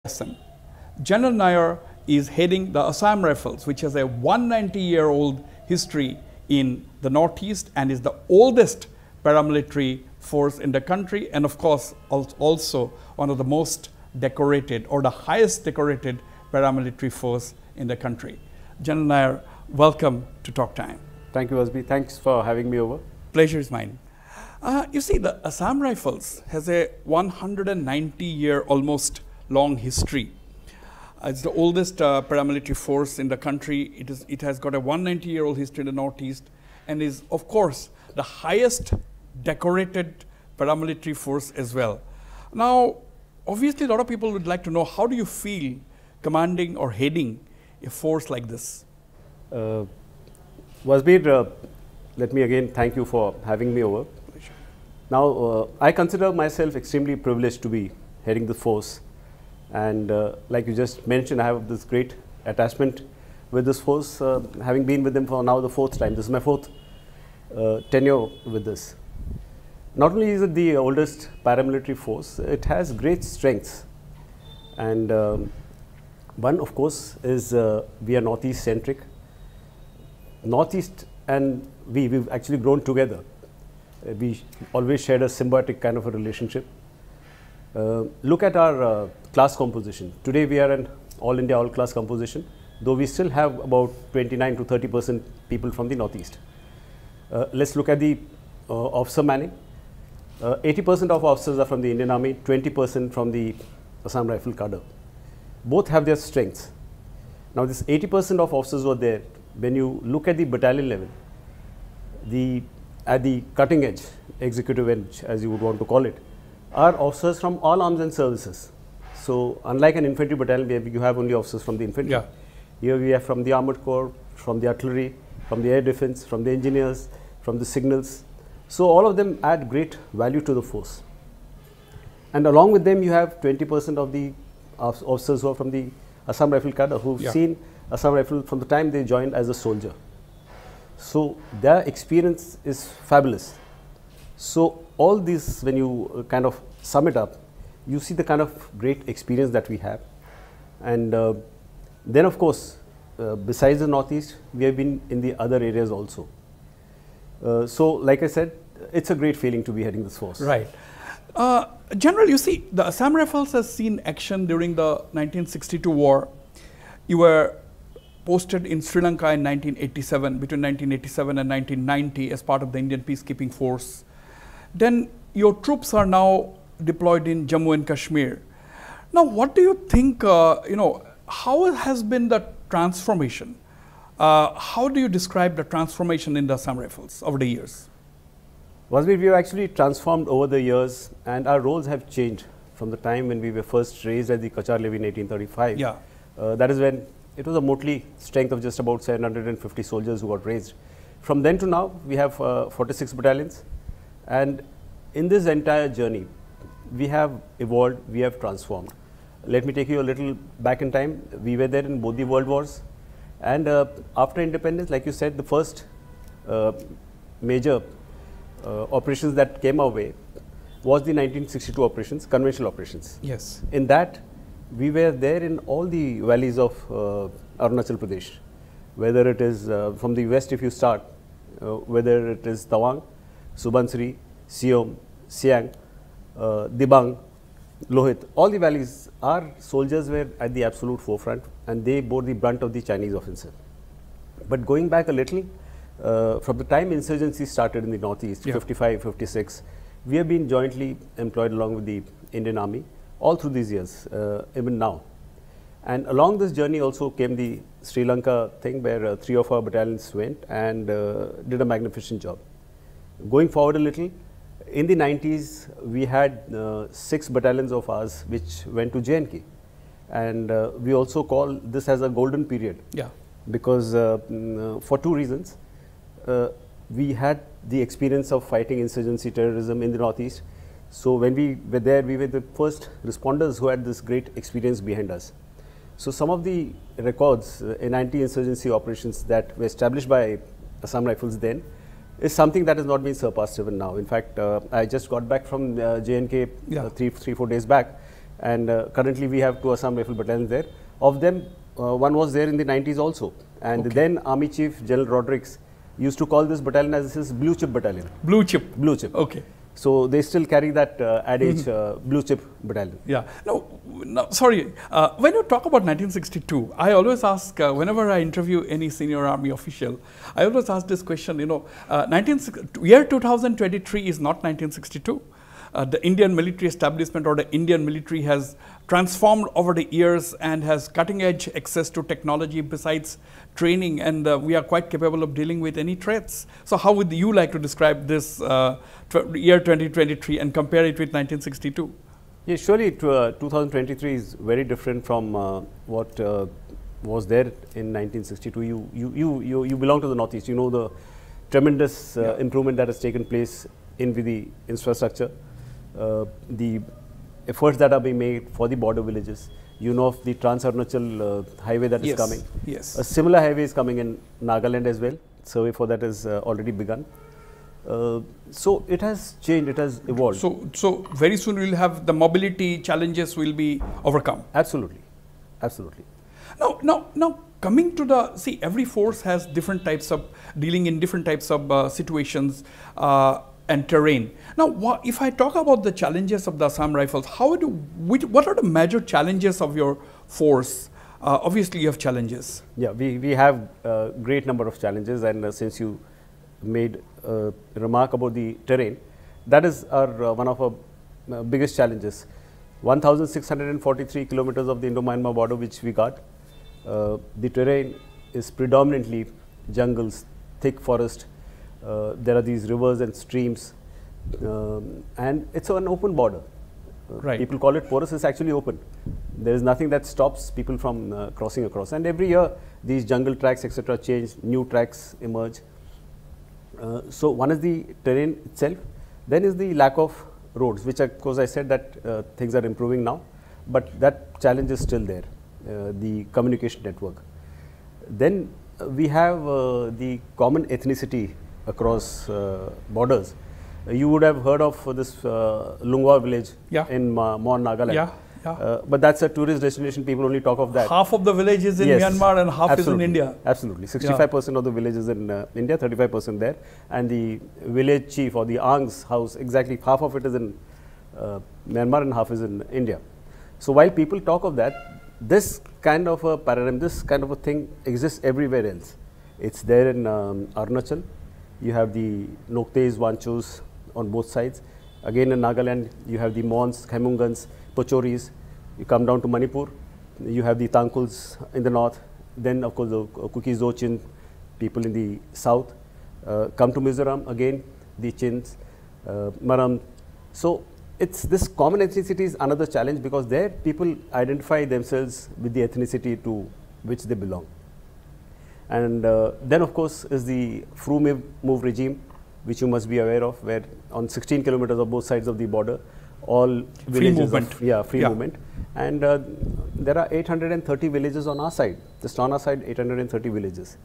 Assam. General Nair is heading the Assam Rifles, which has a 190-year-old history in the Northeast and is the oldest paramilitary force in the country, and of course also one of the most decorated or the highest decorated paramilitary force in the country. General Nair, welcome to Talk Time. Thank you, Wasbir. Thanks for having me over. Pleasure is mine. You see, the Assam Rifles has a 190-year almost long history. It's the oldest paramilitary force in the country. It has got a 190-year-old history in the Northeast and is, of course, the highest decorated paramilitary force as well. Now, obviously, a lot of people would like to know, how do you feel commanding or heading a force like this? Wasbir, let me again thank you for having me over. Pleasure. Now, I consider myself extremely privileged to be heading the force. And like you just mentioned, I have this great attachment with this force, having been with them for now the 4th time. This is my 4th tenure with this. Not only is it the oldest paramilitary force, it has great strengths. And one, of course, is we are Northeast centric. Northeast and we've actually grown together. We always shared a symbiotic kind of a relationship. Look at our class composition. Today we are an all India all class composition, though we still have about 29 to 30% people from the Northeast. Let's look at the officer manning. 80% of officers are from the Indian Army, 20% from the Assam Rifle cadre. Both have their strengths. Now this 80% of officers who are there, when you look at the battalion level, at the cutting edge, executive edge as you would want to call it, are officers from all arms and services. So unlike an infantry battalion where you have only officers from the infantry, here we have from the armored corps, from the artillery, from the air defense, from the engineers, from the signals. So all of them add great value to the force. And along with them you have 20% of the officers who are from the Assam Rifle cadre, who've seen Assam Rifle from the time they joined as a soldier. So their experience is fabulous. So all this, when you kind of sum it up, you see the kind of great experience that we have. And then of course, besides the Northeast, we have been in the other areas also. So like I said, it's a great feeling to be heading this force. Right. General, you see, the Assam Rifles has seen action during the 1962 war. You were posted in Sri Lanka in 1987, between 1987 and 1990 as part of the Indian peacekeeping force. Then your troops are now deployed in Jammu and Kashmir. Now, what do you think, how has been the transformation? How do you describe the transformation in the Assam Rifles over the years? Wasbir, we have actually transformed over the years, and our roles have changed from the time when we were first raised at the Kachar levy in 1835. Yeah. That is when it was a motley strength of just about 750 soldiers who got raised. From then to now, we have 46 battalions. And in this entire journey, we have evolved, we have transformed. Let me take you a little back in time. We were there in both the world wars. And after independence, like you said, the first major operations that came our way was the 1962 operations, conventional operations. Yes. In that, we were there in all the valleys of Arunachal Pradesh, whether it is from the west if you start, whether it is Tawang, Subansiri, Siom, Siang, Dibang, Lohit, all the valleys, our soldiers were at the absolute forefront and they bore the brunt of the Chinese offensive. But going back a little, from the time insurgency started in the Northeast, 55, 56, we have been jointly employed along with the Indian Army all through these years, even now. And along this journey also came the Sri Lanka thing where 3 of our battalions went and did a magnificent job. Going forward a little, in the 90s, we had 6 battalions of ours which went to J&K. And we also call this as a golden period. Yeah. Because for 2 reasons. We had the experience of fighting insurgency terrorism in the Northeast. So when we were there, we were the first responders who had this great experience behind us. So some of the records in anti-insurgency operations that were established by Assam Rifles then is something that has not been surpassed even now. In fact, I just got back from J&K 3-4 days back, and currently we have 2 Assam Rifle battalions there. Of them, one was there in the 90s also, and then Army Chief General Rodrigues used to call this battalion as his blue chip battalion. Blue chip. Blue chip. Okay. So they still carry that adage, blue chip battalion. Yeah. No, sorry. When you talk about 1962, I always ask, whenever I interview any senior army official, I always ask this question, you know, year 2023 is not 1962. The Indian military establishment or the Indian military has transformed over the years and has cutting edge access to technology besides training, and we are quite capable of dealing with any threats. So how would you like to describe this year 2023 and compare it with 1962? Yeah, surely 2023 is very different from what was there in 1962. You belong to the Northeast. You know the tremendous improvement that has taken place in the infrastructure. The efforts that are being made for the border villages. You know of the Trans-Arunachal highway that is coming. Yes. A similar highway is coming in Nagaland as well. Survey for that is already begun. So it has changed, it has evolved. So very soon we will have the mobility challenges will be overcome. Absolutely, absolutely. Now coming to the, see, every force has different types of, dealing in different types of situations and terrain. Now, if I talk about the challenges of the Assam Rifles, what are the major challenges of your force? Obviously, you have challenges. Yeah, we have a great number of challenges, and since you made a remark about the terrain, that is our one of our biggest challenges. 1,643 kilometers of the Indo-Myanmar border which we got. The terrain is predominantly jungles, thick forest. There are these rivers and streams, and it's an open border. Right. People call it porous, it's actually open. There is nothing that stops people from crossing across. And every year, these jungle tracks, etc., change, new tracks emerge. So one is the terrain itself, then is the lack of roads, which of course I said that things are improving now, but that challenge is still there, the communication network. Then we have the common ethnicity across borders. You would have heard of this Lungwa village in Mon, Nagaland. But that's a tourist destination, people only talk of that. Half of the village is in Myanmar and half is in India. Absolutely. 65% of the village is in India, 35% there. And the village chief or the Ang's house, exactly half of it is in Myanmar and half is in India. So while people talk of that, this kind of a paradigm, this kind of a thing exists everywhere else. It's there in Arunachal. You have the Noktes, Wanchos on both sides. Again in Nagaland, you have the Mons, Khaimungans, Pochoris. You come down to Manipur, you have the Tangkuls in the north. Then of course the Kuki Dzogchen people in the south. Come to Mizoram, again the Chins, Maram. So it's this common ethnicity is another challenge, because there people identify themselves with the ethnicity to which they belong. And then of course is the free move regime, which you must be aware of, where on 16 kilometers of both sides of the border, all villages free movement. And there are 830 villages on our side, just on our side 830 villages.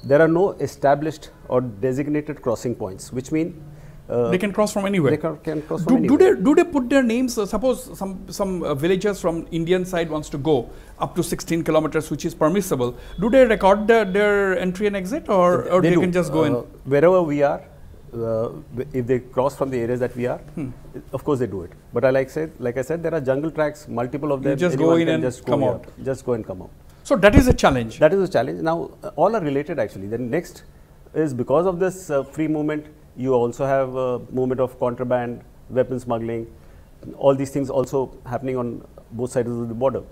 There are no established or designated crossing points, which mean they can cross from anywhere. They can cross from anywhere. Do they put their names? Suppose some villagers from Indian side wants to go up to 16 kilometers, which is permissible. Do they record their entry and exit, or they can just go in? Wherever we are, if they cross from the areas that we are, of course they do it. But like I said, there are jungle tracks, multiple of them. You just go in and come out. Just go and come out. So that is a challenge. That is a challenge. Now all are related actually. Then next is, because of this free movement, you also have movement of contraband, weapon smuggling, all these things also happening on both sides of the border.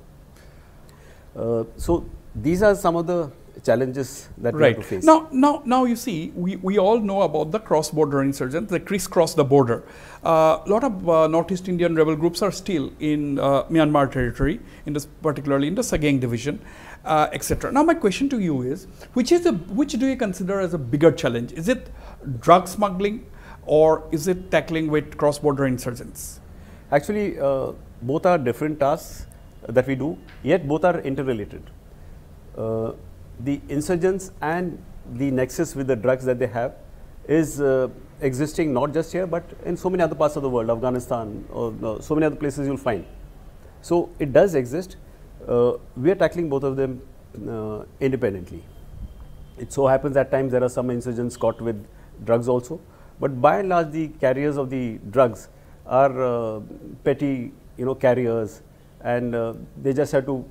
So these are some of the challenges that we have to face. Now you see, we all know about the cross-border insurgents, they crisscross the border. A lot of Northeast Indian rebel groups are still in Myanmar territory, particularly in the Sagaing division, etc. Now my question to you is, which do you consider as a bigger challenge? Is it drug smuggling, or is it tackling with cross-border insurgents? Actually, both are different tasks that we do, yet both are interrelated. The insurgents and the nexus with the drugs that they have is existing not just here, but in so many other parts of the world, Afghanistan, or so many other places you'll find. So it does exist. We are tackling both of them independently. It so happens at times there are some insurgents caught with drugs also, but by and large the carriers of the drugs are petty, carriers, and they just have to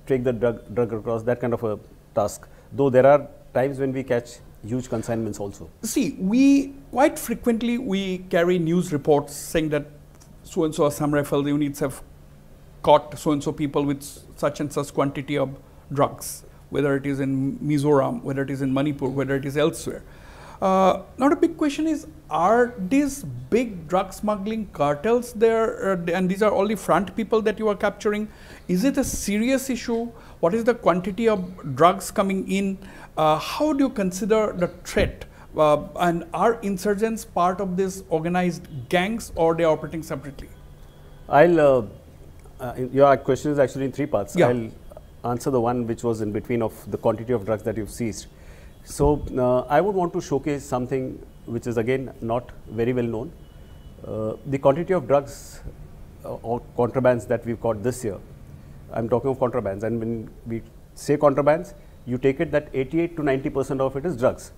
take the drug across, that kind of a task. Though there are times when we catch huge consignments also. See, we quite frequently we carry news reports saying that so and so Assam Rifle units have caught so and so people with such and such quantity of drugs, whether it is in Mizoram, whether it is in Manipur, whether it is elsewhere. Now the big question is, are these big drug smuggling cartels there, and these are all the front people that you are capturing? Is it a serious issue? What is the quantity of drugs coming in? How do you consider the threat? And are insurgents part of these organized gangs, or they are operating separately? Your question is actually in three parts. Yeah. I'll answer the one which was in between of the quantity of drugs that you've seized. So I would want to showcase something which is again not very well known. The quantity of drugs or contrabands that we've caught this year. I'm talking of contrabands, and when we say contrabands, you take it that 88 to 90% of it is drugs.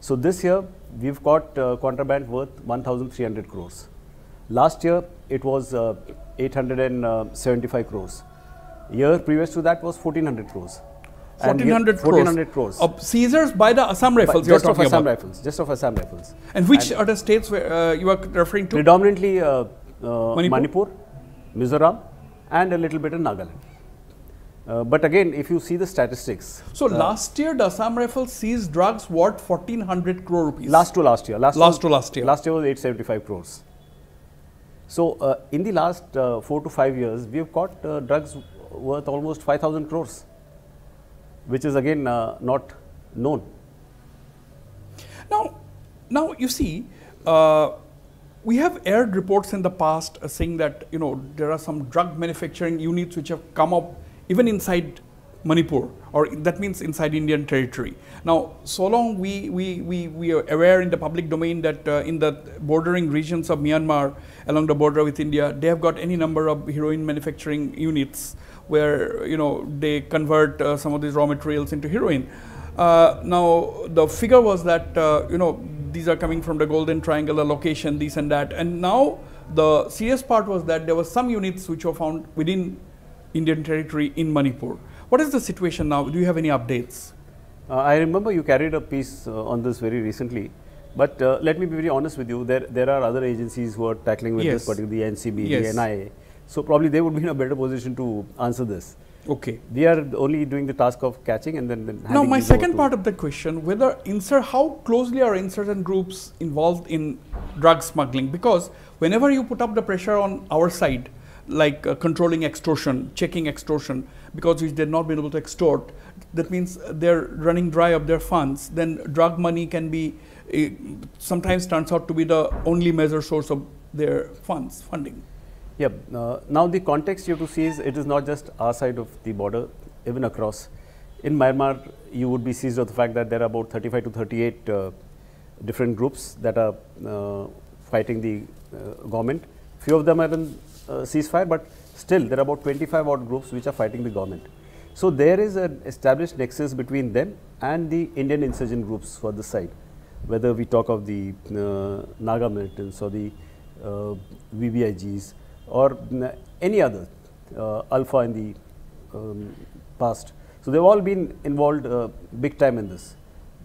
So this year we've caught contraband worth 1,300 crores. Last year it was 875 crores. Year previous to that was 1,400 crores. 1,400 crores. Of seizures by the Assam Rifles, just of Assam Rifles. Just of Assam Rifles. And which are the states where you are referring to? Predominantly Manipur, Mizoram, and a little bit in Nagaland. But again, if you see the statistics. So last year, the Assam Rifles seized drugs worth 1,400 crore rupees. Last to last year. Last year was 875 crores. So in the last 4 to 5 years, we have caught drugs worth almost 5,000 crores, which is again not known. Now you see, we have aired reports in the past saying that there are some drug manufacturing units which have come up even inside Manipur, or that means inside Indian territory. Now, so long we are aware in the public domain that in the bordering regions of Myanmar, along the border with India, they have got any number of heroin manufacturing units where they convert some of these raw materials into heroin. Now the figure was that these are coming from the Golden Triangle location, this and that, and now the serious part was that there were some units which were found within Indian territory in Manipur. What is the situation now? Do you have any updates? I remember you carried a piece on this very recently, but let me be very honest with you. There are other agencies who are tackling with this, particularly the NCB, the NIA. So probably they would be in a better position to answer this. Okay. We are only doing the task of catching and then now my second part of the question, whether how closely are insurgent groups involved in drug smuggling? Because whenever you put up the pressure on our side, like controlling extortion, checking extortion, because which they've not been able to extort, that means they're running dry of their funds, then drug money can be, sometimes turns out to be the only major source of their funding. Yeah, now the context you have to see is it is not just our side of the border, even across. In Myanmar, you would be seized of the fact that there are about 35 to 38 different groups that are fighting the government. Few of them are in ceasefire, but still there are about 25 odd groups which are fighting the government. So there is an established nexus between them and the Indian insurgent groups for this side, whether we talk of the Naga militants or the VBIGs or any other alpha in the past. So they've all been involved big time in this.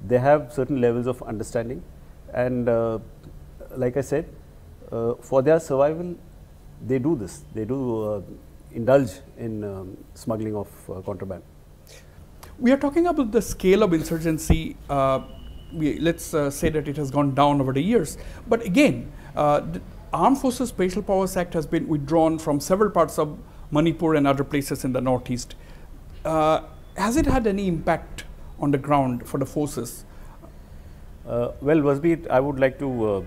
They have certain levels of understanding, and like I said, for their survival, they do this. They do indulge in smuggling of contraband. We are talking about the scale of insurgency. Let's say that it has gone down over the years. But again, the Armed Forces Special Powers Act has been withdrawn from several parts of Manipur and other places in the northeast. Has it had any impact on the ground for the forces? Well, Wasbir, I would like to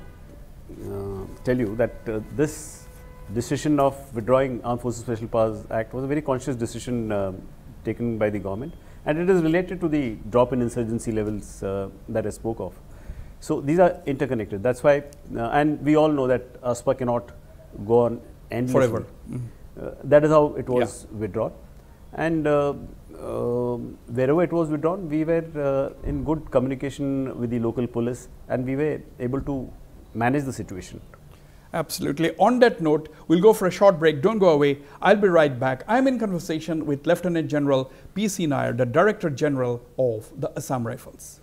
tell you that this decision of withdrawing Armed Forces Special Powers Act was a very conscious decision taken by the government, and it is related to the drop in insurgency levels that I spoke of. So these are interconnected. That's why, and we all know that ASPA cannot go on endlessly. Forever. That is how it was withdrawn. And wherever it was withdrawn, we were in good communication with the local police, and we were able to manage the situation. Absolutely. On that note, we'll go for a short break. Don't go away. I'll be right back. I'm in conversation with Lieutenant General P.C. Nair, the Director General of the Assam Rifles.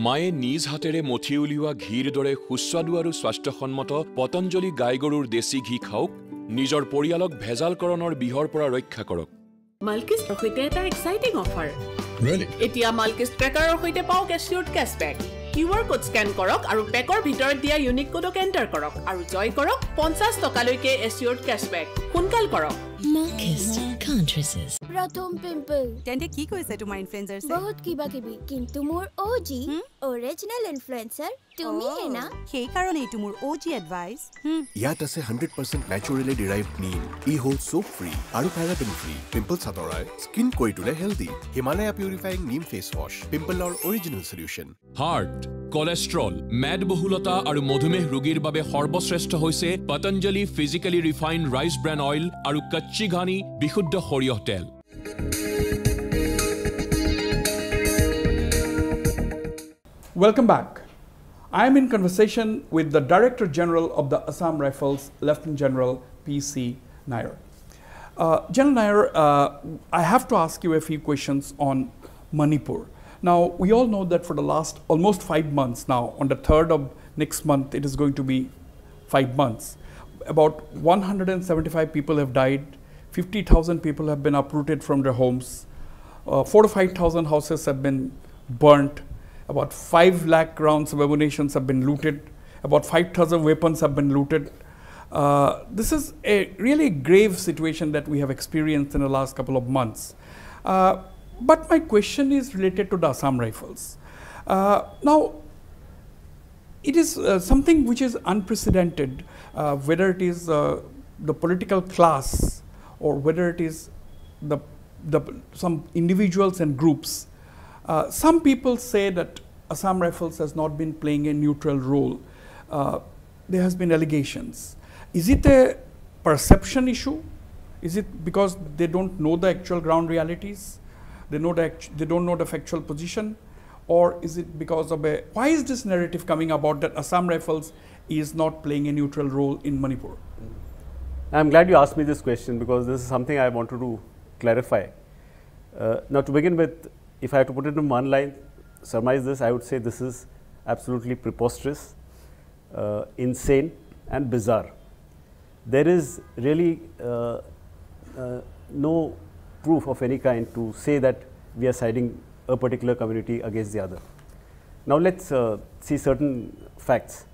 মায়ে নিজ হাতেৰে মঠি উলিওৱা ঘিৰ দৰে সুস্বাদু আৰু স্বাস্থ্যসন্মত পতঞ্জলি গাই গৰুৰ দেশী ঘি খাওক নিজৰ পৰিয়ালক ভেজালকৰণৰ বিহৰ পৰা ৰক্ষা কৰক মালকিষ্ট সৈতে এটা এক্সাইটিং অফাৰ এতিয়া মালকিষ্ট ট্ৰেকাৰৰ সৈতে পাওক এচিউৰ্ড কেছবেক QR কোড স্ক্যান কৰক আৰু পেকৰ ভিতৰত দিয়া ইউনিক কোডক এন্টাৰ কৰক আৰু জয় কৰক 50 টকালৈকে এচিউৰ্ড কেছবেক সোনকাল কৰক Malkist can't resist. Prathom pimple. Tende ki koise to my influencer se? Bahut kiba kibi. Kintu mor OG original influencer tumi hai na. Hey karone to mor OG advice. Yat ase 100% naturally derived neem. E holds soap free, aru paraben free. Pimple satorai, skin koitule healthy. Himalaya purifying neem face wash. Pimple or original solution. Heart cholesterol মেদবহুলতা আৰু মধুমেহ ৰোগীৰ বাবে সৰ্বশ্ৰেষ্ঠ হৈছে Patanjali physically refined rice bran oil আৰু কচ্চি ঘানি বিশুদ্ধ সৰিয়হ তেল Welcome back. I am in conversation with the Director General of the Assam Rifles, Lieutenant General P.C. Nair. General Nair, I have to ask you a few questions on Manipur. Now, we all know that for the last almost 5 months now, on the 3rd of next month, it is going to be 5 months. About 175 people have died, 50,000 people have been uprooted from their homes, 4,000 to 5,000 houses have been burnt, about 5 lakh rounds of ammunition have been looted, about 5,000 weapons have been looted. This is a really grave situation that we have experienced in the last couple of months. But my question is related to the Assam Rifles. Now, it is something which is unprecedented, whether it is the political class or whether it is some individuals and groups. Some people say that Assam Rifles has not been playing a neutral role. There has been allegations. Is it a perception issue? Is it because they don't know the actual ground realities? They don't know the factual position, or is it because of why is this narrative coming about that Assam Rifles is not playing a neutral role in Manipur? I'm glad you asked me this question because this is something I wanted to clarify. Now, to begin with, if I had to put it in one line, surmise this, I would say this is absolutely preposterous, insane, and bizarre. There is really no proof of any kind to say that we are siding a particular community against the other. Now let's see certain facts.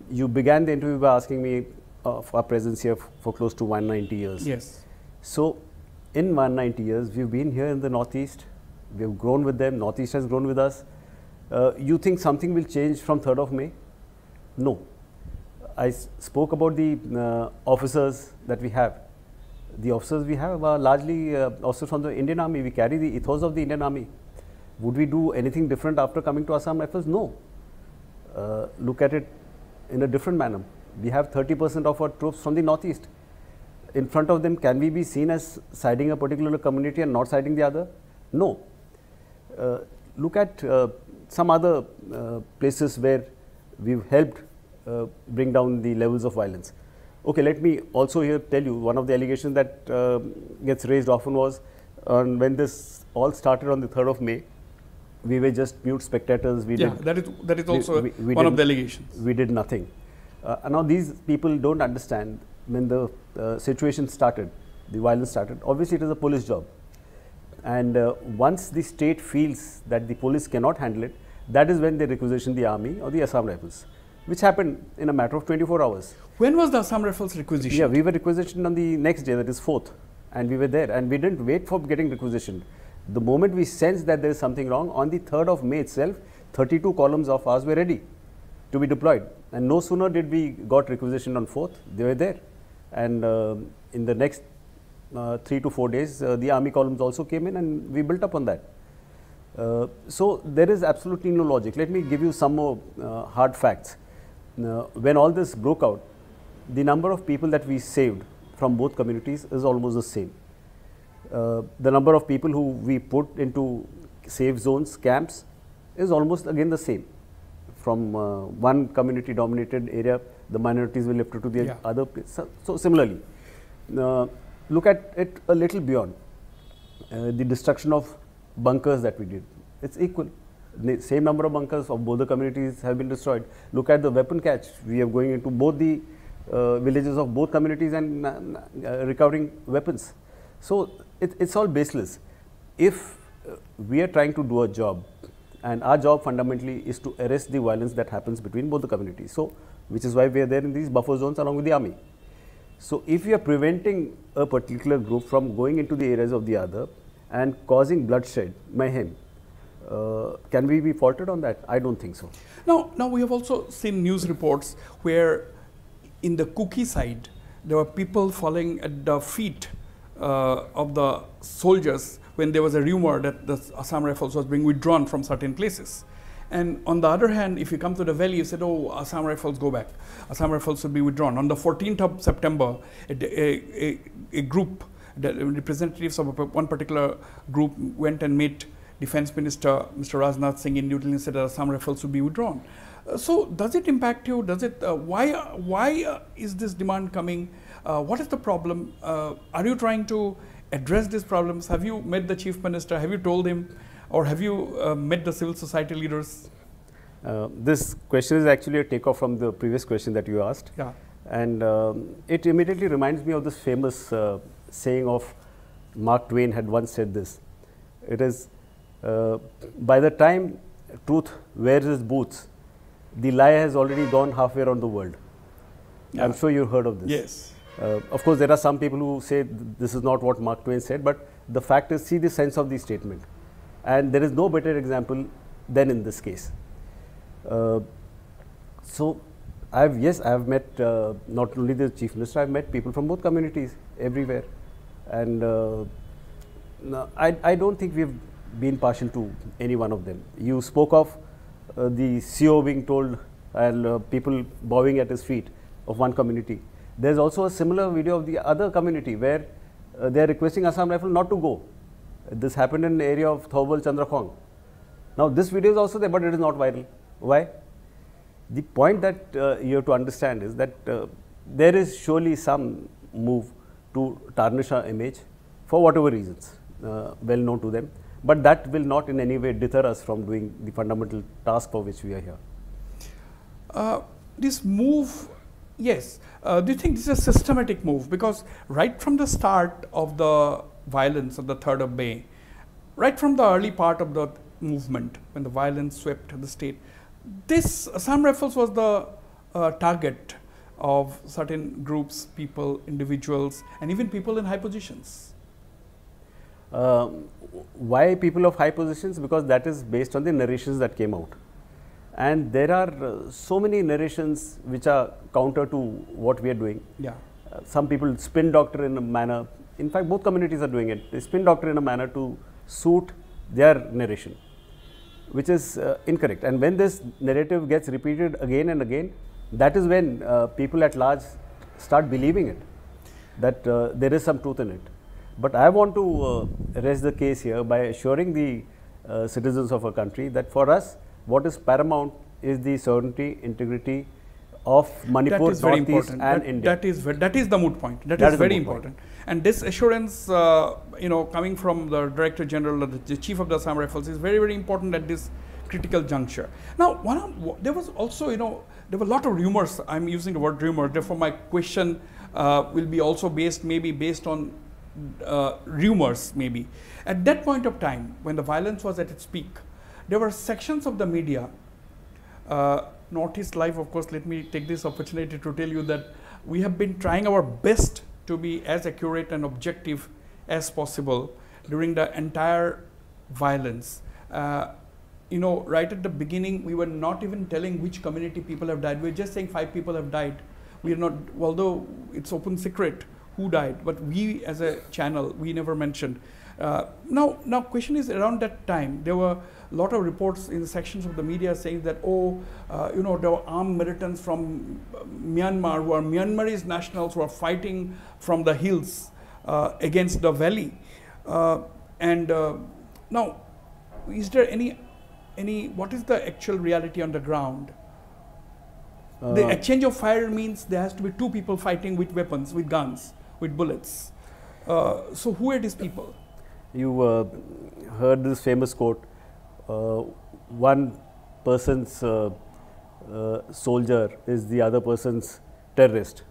You began the interview by asking me of our presence here for close to 190 years. Yes. So in 190 years, we've been here in the Northeast, we've grown with them, Northeast has grown with us. You think something will change from 3rd of May? No. I spoke about the officers that we have. The officers we have are largely officers from the Indian Army. We carry the ethos of the Indian Army. Would we do anything different after coming to Assam Rifles? No. Look at it in a different manner. We have 30% of our troops from the Northeast. In front of them, can we be seen as siding a particular community and not siding the other? No. Look at some other places where we've helped bring down the levels of violence. Okay, let me also here tell you one of the allegations that gets raised often was when this all started on the 3rd of May, we were just mute spectators. That is also one of the allegations. We did nothing. Now these people don't understand when the situation started, the violence started. Obviously, it is a police job, and once the state feels that the police cannot handle it, that is when they requisition the army or the Assam Rifles, which happened in a matter of 24 hours. When was the Assam Rifles requisitioned? Yeah, we were requisitioned on the next day, that is 4th, and we were there, and we didn't wait for getting requisitioned. The moment we sensed that there is something wrong, on the 3rd of May itself, 32 columns of ours were ready to be deployed, and no sooner did we got requisitioned on 4th, they were there, and in the next 3 to 4 days, the army columns also came in, and we built up on that. So there is absolutely no logic. Let me give you some more hard facts. When all this broke out, the number of people that we saved from both communities is almost the same. The number of people who we put into safe zones, camps, is almost again the same. From one community dominated area, the minorities were lifted to the other place. So similarly, look at it a little beyond. The destruction of bunkers that we did, it's equal. The same number of bunkers of both the communities have been destroyed. Look at the weapon catch. We are going into both the villages of both communities and recovering weapons. So it's all baseless. If we are trying to do a job, and our job fundamentally is to arrest the violence that happens between both the communities. So, which is why we are there in these buffer zones along with the army. So, if we are preventing a particular group from going into the areas of the other and causing bloodshed, mayhem, can we be faulted on that? I don't think so. Now we have also seen news reports where in the Kuki side, there were people falling at the feet of the soldiers when there was a rumor that the Assam Rifles was being withdrawn from certain places. And on the other hand, if you come to the valley, you said, oh, Assam Rifles go back. Assam Rifles will be withdrawn. On the 14th of September, a group, the representatives of one particular group went and met Defense Minister Mr. Rajnath Singh in New Delhi and said that Assam Rifles will be withdrawn. So does it impact you? Does it? Why is this demand coming? What is the problem? Are you trying to address these problems? Have you met the Chief Minister? Have you told him? Or have you met the civil society leaders? This question is actually a takeoff from the previous question that you asked. Yeah. And it immediately reminds me of this famous saying of Mark Twain had once said this. It is, by the time truth wears its boots, the lie has already gone halfway around the world. Yeah. I'm sure you've heard of this. Yes. Of course, there are some people who say this is not what Mark Twain said, but the fact is, see the sense of the statement. And there is no better example than in this case. So, I have met not only the Chief Minister, I have met people from both communities everywhere. And no, I don't think we have been partial to any one of them. You spoke of the CEO being told and people bowing at his feet of one community. There is also a similar video of the other community where they are requesting Assam Rifle not to go. This happened in the area of Thobal Chandrakhong. Now this video is also there, but it is not viral. Why? The point that you have to understand is that there is surely some move to tarnish our image for whatever reasons, well known to them. But that will not in any way deter us from doing the fundamental task for which we are here. This move, yes. Do you think this is a systematic move? Because right from the start of the violence on the 3rd of May, right from the early part of the movement, when the violence swept the state, this Assam Rifles was the target of certain groups, people, individuals, and even people in high positions. Why people of high positions? Because that is based on the narrations that came out. And there are so many narrations which are counter to what we are doing. Yeah. Some people spin doctor in a manner. In fact, both communities are doing it. They spin doctor in a manner to suit their narration, which is incorrect. And when this narrative gets repeated again and again, that is when people at large start believing it, that there is some truth in it. But I want to raise the case here by assuring the citizens of our country that for us, what is paramount is the sovereignty, integrity of Manipur, Northeast and India. That is the moot point. That is very important. And this assurance, coming from the Director General, the Chief of the Assam Rifles, is very, very important at this critical juncture. Now, there was also, there were a lot of rumors. I'm using the word rumor. Therefore, my question will be also maybe based on rumors, maybe. At that point of time, when the violence was at its peak, there were sections of the media, Northeast Live, of course, let me take this opportunity to tell you that we have been trying our best to be as accurate and objective as possible during the entire violence. Right at the beginning, we were not even telling which community people have died. We were just saying 5 people have died. We are not, although it's open secret who died, but we as a channel, we never mentioned. Now question is, around that time there were a lot of reports in the sections of the media saying that there were armed militants from Myanmar who are Myanmarese nationals who are fighting from the hills against the valley. Now, is there what is the actual reality on the ground? The exchange of fire means there has to be two people fighting with weapons, with guns, with bullets. So who are these people? You heard this famous quote, one person's soldier is the other person's terrorist.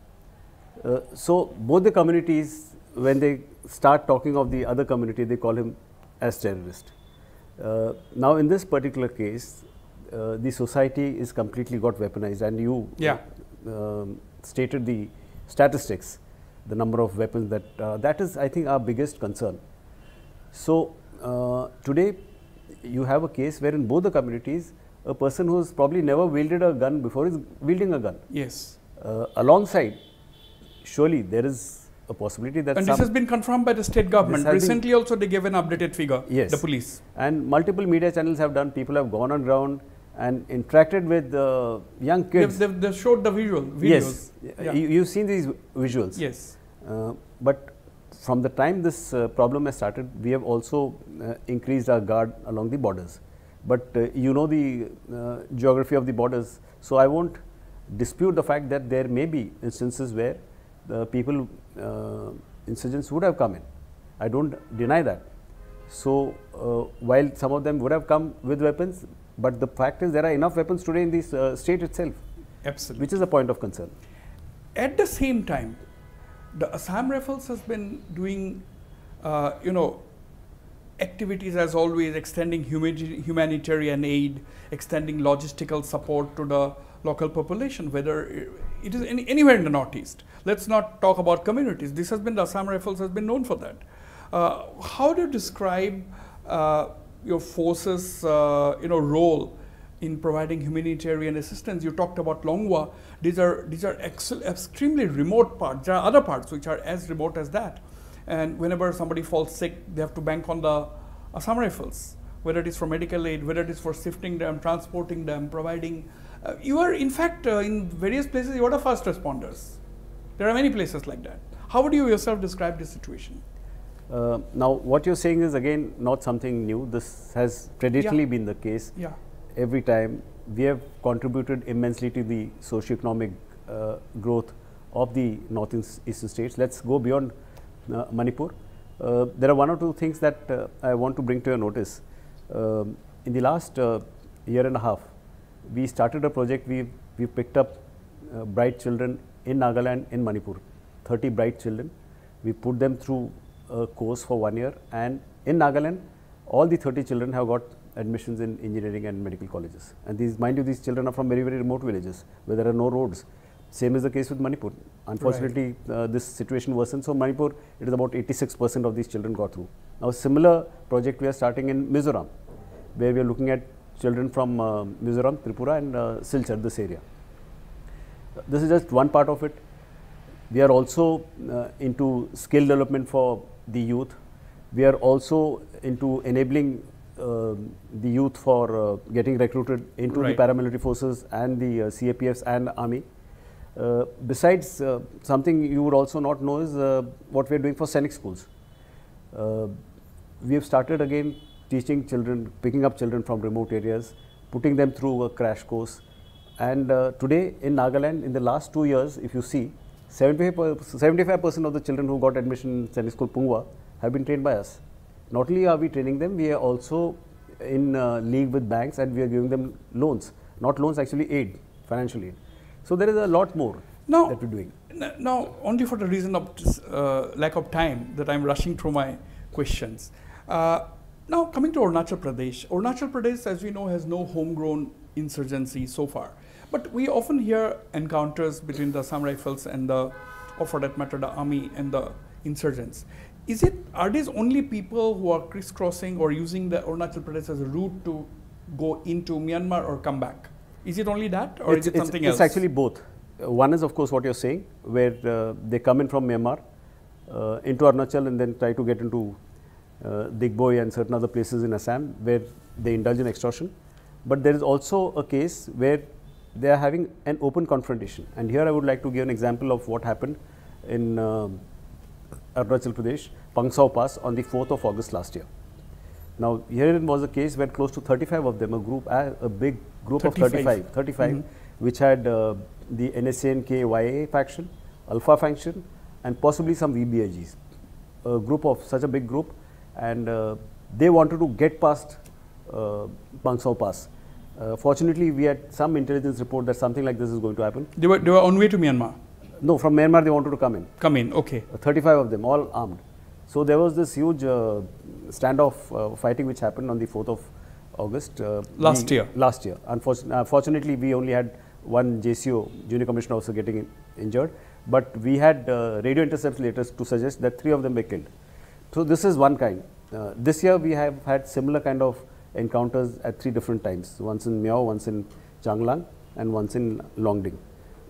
So both the communities, when they start talking of the other community, they call him as terrorist. Now in this particular case, the society is completely got weaponized, and you stated the statistics, the number of weapons that is, I think, our biggest concern. So today you have a case where in both the communities, a person who has probably never wielded a gun before is wielding a gun. Yes. Alongside, surely there is a possibility that this has been confirmed by the state government. Recently also they gave an updated figure, yes, the police. And multiple media channels have done, people have gone on ground and interacted with young kids. They've showed the videos. Yes, yeah. You've seen these visuals. Yes. But from the time this problem has started, we have also increased our guard along the borders. But you know the geography of the borders, so I won't dispute the fact that there may be instances where the people, insurgents would have come in. I don't deny that. So while some of them would have come with weapons, but the fact is there are enough weapons today in this state itself. Absolutely. Which is a point of concern. At the same time, the Assam Rifles has been doing, activities as always, extending humanitarian aid, extending logistical support to the local population, whether it is anywhere in the Northeast. Let's not talk about communities. This has been, the Assam Rifles has been known for that. How do you describe your forces, role in providing humanitarian assistance? You talked about Longwa. These are extremely remote parts. There are other parts which are as remote as that. And whenever somebody falls sick, they have to bank on the Assam Rifles, whether it is for medical aid, whether it is for sifting them, transporting them, providing. You are, in fact, in various places, you are the first responders. There are many places like that. How would you yourself describe this situation? Now, what you're saying is again not something new. This has traditionally been the case. Yeah. Every time we have contributed immensely to the socio-economic growth of the northeastern states. Let's go beyond Manipur. There are one or two things that I want to bring to your notice. In the last year and a half, we started a project. We picked up bright children in Nagaland, in Manipur, 30 bright children. We put them through a course for 1 year, and in Nagaland, all the 30 children have got admissions in engineering and medical colleges. And these, mind you, these children are from very, very remote villages where there are no roads. Same is the case with Manipur. Unfortunately, this situation worsened. So Manipur, it is about 86% of these children got through. Now, a similar project we are starting in Mizoram, where we are looking at children from Mizoram, Tripura and Silchar, this area. This is just one part of it. We are also into skill development for the youth. We are also into enabling the youth for getting recruited into the paramilitary forces and the CAPFs and army. Besides, something you would also not know is what we are doing for scenic schools. We have started again teaching children, picking up children from remote areas, putting them through a crash course. And today in Nagaland, in the last 2 years, if you see, 75% of the children who got admission in scenic school Pungwa have been trained by us. Not only are we training them, we are also in league with banks, and we are giving them loans. Not loans, actually aid, financial aid. So there is a lot more that we're doing. Now, only for the reason of lack of time that I'm rushing through my questions. Now, coming to Arunachal Pradesh. Arunachal Pradesh, as we know, has no homegrown insurgency so far. But we often hear encounters between the Assam Rifles and or for that matter, the army and the insurgents. Are these only people who are crisscrossing or using the Arunachal Pradesh as a route to go into Myanmar or come back? Is it only that, or is it something else? It's actually both. One is, of course, what you're saying, where they come in from Myanmar into Arunachal and then try to get into Digboi and certain other places in Assam where they indulge in extortion. But there is also a case where they are having an open confrontation. And here I would like to give an example of what happened in Arunachal Pradesh, Pangsao Pass on the 4th of August last year. Now, here was a case where close to 35 of them, a big group 35 which had the NSANK-YA faction, Alpha faction, and possibly some VBIGs. A group of such a big group, and they wanted to get past Pangsao Pass. Fortunately, we had some intelligence report that something like this is going to happen. They were on way to Myanmar? No, from Myanmar they wanted to come in. Come in, okay. 35 of them, all armed. So there was this huge standoff fighting which happened on the 4th of August. Last year? Last year. Unfortunately, we only had one JCO, Junior Commissioner Officer, getting injured. But we had radio intercepts later to suggest that 3 of them were killed. So this is one kind. This year we have had similar kind of encounters at 3 different times. Once in Miao, once in Changlang, and once in Longding.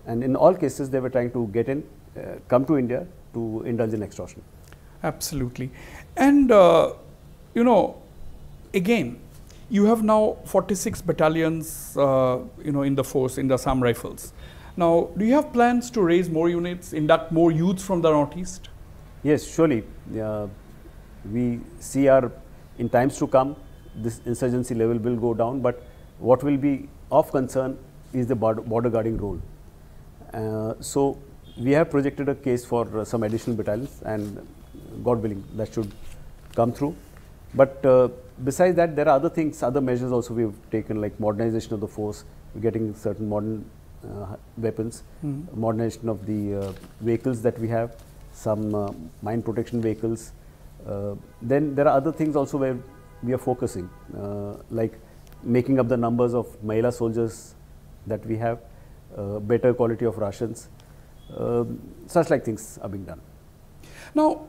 And in all cases, they were trying to get in, come to India to indulge in extortion. Absolutely. And, you know, again, you have now 46 battalions, you know, in the force, in the Assam Rifles. Now, do you have plans to raise more units, induct more youths from the Northeast? Yes, surely. We see in times to come, this insurgency level will go down, but what will be of concern is the border guarding role. So, we have projected a case for some additional battalions, and God willing, that should come through. But besides that, there are other things, other measures also we have taken, like modernization of the force, getting certain modern weapons, modernization of the vehicles that we have, some mine protection vehicles. Then there are other things also where we are focusing, like making up the numbers of Mahila soldiers that we have, better quality of rations, such like things are being done. Now,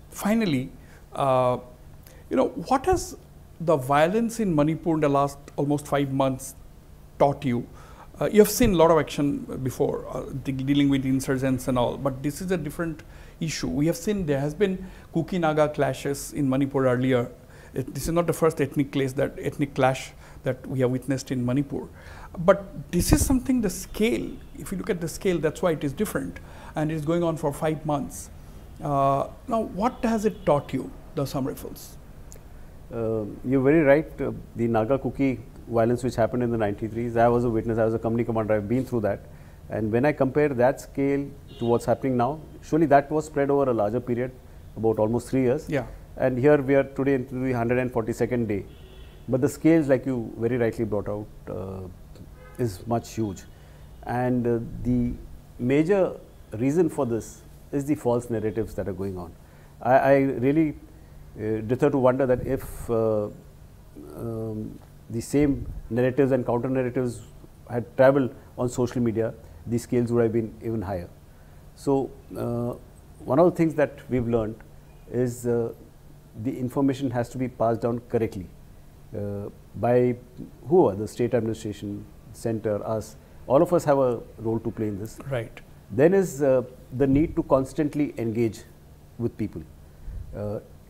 finally, you know, what has the violence in Manipur in the last almost 5 months taught you? You have seen a lot of action before, dealing with insurgents and all, but this is a different issue. We have seen there has been Kuki-Naga clashes in Manipur earlier. This is not the first ethnic clash that we have witnessed in Manipur. But this is something, the scale, if you look at the scale, that's why it is different, and it is going on for 5 months. Now, what has it taught you, the Assam Rifles? You're very right. The Naga-Kuki violence which happened in the 93s, I was a witness, I was a company commander, I've been through that. And when I compare that scale to what's happening now, surely that was spread over a larger period, about almost 3 years. Yeah. And here we are today into the 142nd day. But the scales, like you very rightly brought out, is much huge. And the major reason for this is the false narratives that are going on. I really deter to wonder that if the same narratives and counter narratives had traveled on social media, the scales would have been even higher. So, one of the things that we've learned is the information has to be passed down correctly by whoever, the state administration, center, us, all of us have a role to play in this. Right. Then is the need to constantly engage with people.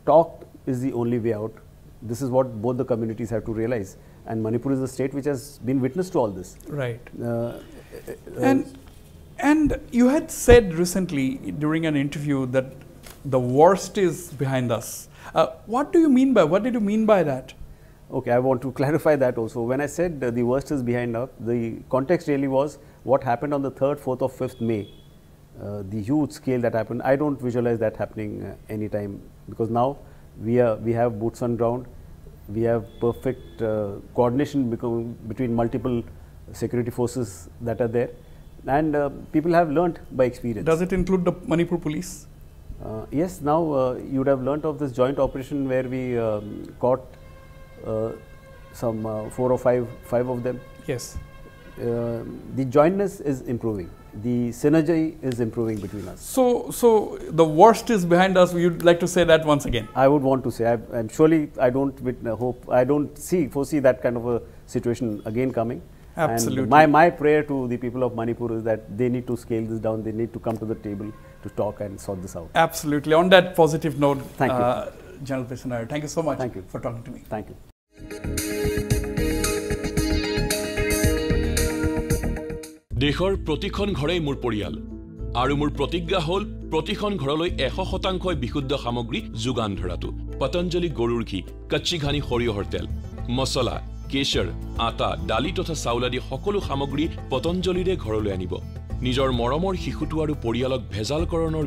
Talk is the only way out. This is what both the communities have to realize. And Manipur is a state which has been witness to all this. Right. And you had said recently during an interview that the worst is behind us. What do you mean by, what did you mean by that? Okay, I want to clarify that also. When I said the worst is behind us, the context really was what happened on the 3rd, 4th or 5th May. The huge scale that happened, I don't visualize that happening anytime, because now we have boots on ground, we have perfect coordination between multiple security forces that are there, and people have learnt by experience. Does it include the Manipur police? Yes, now you would have learnt of this joint operation where we caught some 4 or 5 of them. Yes. The jointness is improving. The synergy is improving between us. So the worst is behind us. You'd like to say that once again? I would want to say, and surely I don't foresee that kind of a situation again coming. Absolutely. And my prayer to the people of Manipur is that they need to scale this down. They need to come to the table to talk and sort this out. Absolutely. On that positive note, thank you. General Patient Nair. Thank you so much for talking to me. Thank you. দেশৰ প্ৰতিখন ঘৰেই মোৰ পৰিয়াল আৰু মোৰ প্ৰতিজ্ঞা হ'ল প্ৰতিখন ঘৰলৈ 100% বিশুদ্ধ সামগ্ৰী যোগান ধৰাটো পতঞ্জলি গৰুৰ ঘি কচ্চি ঘানি সৰিয়হৰ তেল মছলা কেশৰ আটা ডালি তথা চাউল আদি সকলো সামগ্ৰী পতঞ্জলিৰে ঘৰলৈ আনিব নিজৰ মৰমৰ শিশুটো আৰু পৰিয়ালক ভেজালকৰণৰ